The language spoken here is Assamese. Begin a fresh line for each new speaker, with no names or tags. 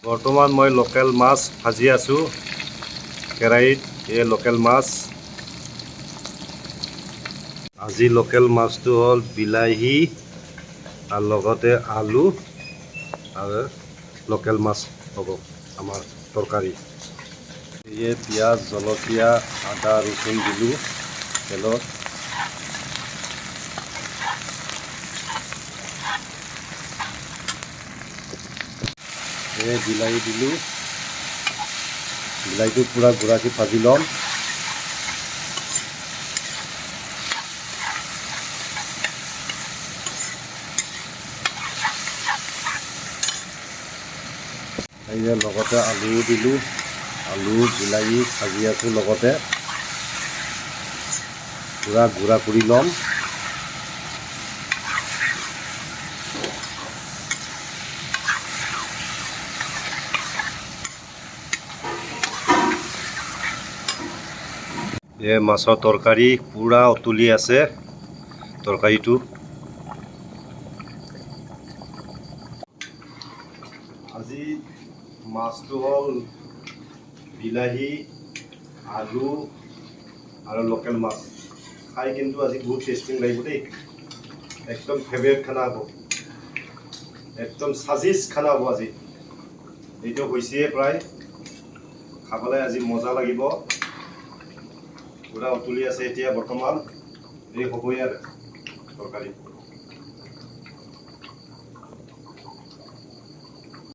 বৰ্তমান মই লোকেল মাছ ভাজি আছোঁ কেৰাহীত। এই লোকেল মাছ আজি লোকেল মাছটো হ'ল বিলাহী আৰু লগতে আলু আৰু লোকেল মাছ হ'ব আমাৰ তৰকাৰী। এই পিঁয়াজ জলকীয়া আদা ৰচুন দিলোঁ তেলত। এই বিলাহী দিলোঁ, বিলাহীটো পূৰা গুড়াকৈ ভাজি ল'ম। এই লগতে আলু দিলোঁ, আলু বিলাহী ভাজি আছোঁ লগতে পূৰা গুড়া কৰি ল'ম। এই মাছৰ তৰকাৰী পূৰা উতলি আছে তৰকাৰীটো। আজি মাছটো হ'ল বিলাহী আলু আৰু লোকেল মাছ। খাই কিন্তু আজি বহুত টেষ্টিং লাগিব দেই। একদম ফেভৰেট খানা হ'ব, একদম সাজিজ খানা হ'ব আজি। এইটো হৈছেই প্ৰায়, খাবলৈ আজি মজা লাগিব। পূৰা উতলি আছে এতিয়া বৰ্তমান, এই হ'বই আৰু তৰকাৰী।